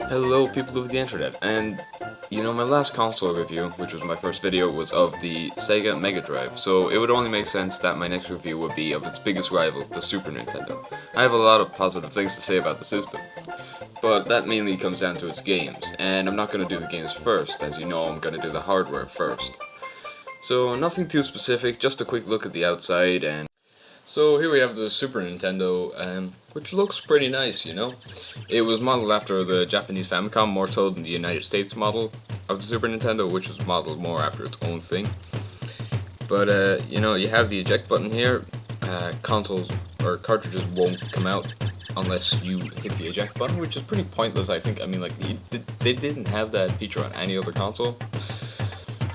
Hello people of the internet, and my last console review, which was my first video, was of the SEGA Mega Drive, so it would only make sense that my next review would be of its biggest rival, the Super Nintendo. I have a lot of positive things to say about the system, but that mainly comes down to its games, and I'm not going to do the games first. As you know, I'm going to do the hardware first. So nothing too specific, just a quick look at the outside. And so here we have the Super Nintendo, which looks pretty nice, It was modeled after the Japanese Famicom, more so than the United States model of the Super Nintendo, which was modeled more after its own thing. But, you have the eject button here. Consoles or cartridges won't come out unless you hit the eject button, which is pretty pointless, I think. I mean, like, they didn't have that feature on any other console,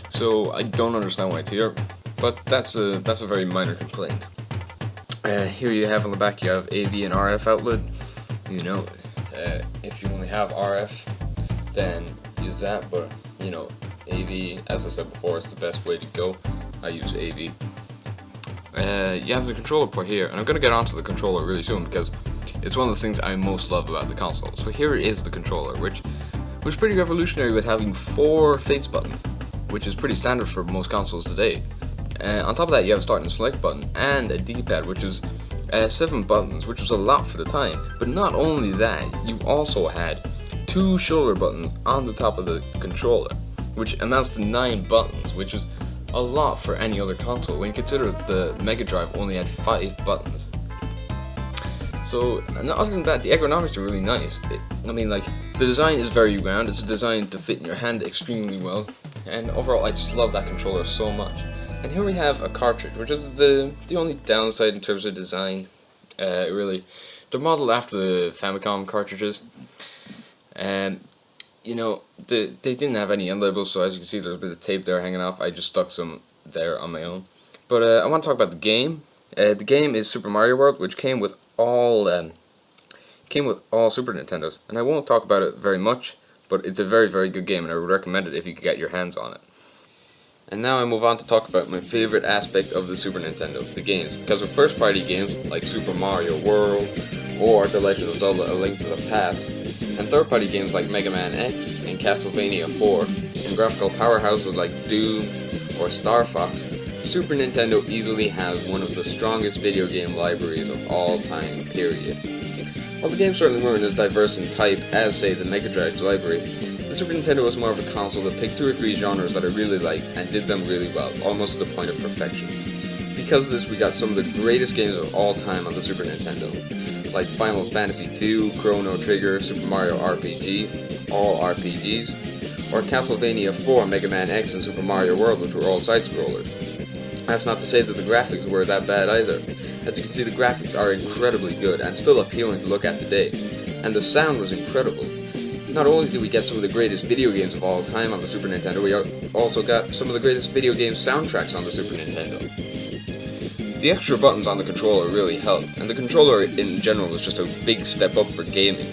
so I don't understand why it's here, but that's a very minor complaint. Here you have on the back, you have AV and RF outlet. If you only have RF, then use that, but AV, as I said before, is the best way to go. I use AV. You have the controller port here, and I'm going to get onto the controller really soon because it's one of the things I most love about the console. So here is the controller, which was pretty revolutionary with having 4 face buttons, which is pretty standard for most consoles today. On top of that, you have a start and select button and a D-pad, which is 7 buttons, which was a lot for the time. But not only that, you also had 2 shoulder buttons on the top of the controller, which amounts to 9 buttons, which is a lot for any other console when you consider the Mega Drive only had 5 buttons. So, and other than that, the ergonomics are really nice. The design is very round. It's designed to fit in your hand extremely well, and overall, I just love that controller so much. And here we have a cartridge, which is the only downside in terms of design. Really, they're modeled after the Famicom cartridges, and they didn't have any end labels, so as you can see, there's a bit of tape there hanging off. I just stuck some there on my own. But I want to talk about the game. The game is Super Mario World, which came with all Super Nintendos, and I won't talk about it very much, but it's a very, very good game, and I would recommend it if you could get your hands on it. And now I move on to talk about my favorite aspect of the Super Nintendo, the games. Because with first-party games like Super Mario World or The Legend of Zelda: A Link to the Past, and third-party games like Mega Man X and Castlevania 4, and graphical powerhouses like Doom or Star Fox, Super Nintendo easily has one of the strongest video game libraries of all time, period. While the games certainly weren't as diverse in type as, say, the Mega Drive's library, the Super Nintendo was more of a console that picked 2 or 3 genres that I really liked and did them really well, almost to the point of perfection. Because of this, we got some of the greatest games of all time on the Super Nintendo, like Final Fantasy II, Chrono Trigger, Super Mario RPG, all RPGs, or Castlevania 4, Mega Man X, and Super Mario World, which were all side-scrollers. That's not to say that the graphics were that bad either. As you can see, the graphics are incredibly good and still appealing to look at today, and the sound was incredible. Not only did we get some of the greatest video games of all time on the Super Nintendo, we also got some of the greatest video game soundtracks on the Super Nintendo. The extra buttons on the controller really helped, and the controller in general was just a big step up for gaming.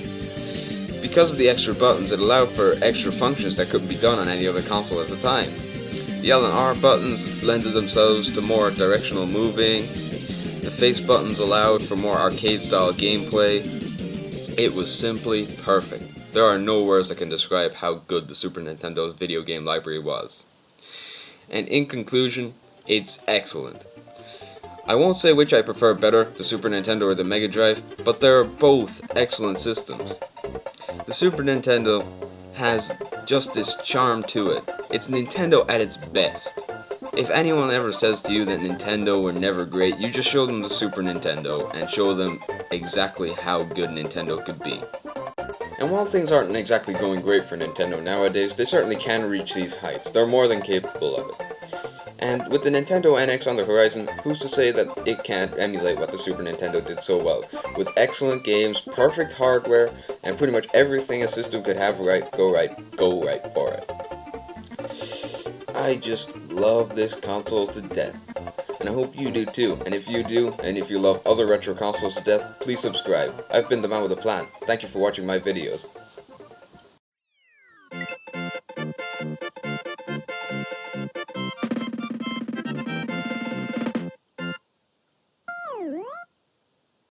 Because of the extra buttons, it allowed for extra functions that couldn't be done on any other console at the time. The L and R buttons lended themselves to more directional moving. The face buttons allowed for more arcade-style gameplay. It was simply perfect. There are no words that can describe how good the Super Nintendo's video game library was. And in conclusion, it's excellent. I won't say which I prefer better, the Super Nintendo or the Mega Drive, but they are both excellent systems. The Super Nintendo has just this charm to it. It's Nintendo at its best. If anyone ever says to you that Nintendo were never great, you just show them the Super Nintendo and show them exactly how good Nintendo could be. And while things aren't exactly going great for Nintendo nowadays, they certainly can reach these heights. They're more than capable of it. And with the Nintendo NX on the horizon, who's to say that it can't emulate what the Super Nintendo did so well? With excellent games, perfect hardware, and pretty much everything a system could have go right for it. I just love this console to death. And I hope you do too. And if you do, and if you love other retro consoles to death, please subscribe. I've been the man with a plan. Thank you for watching my videos.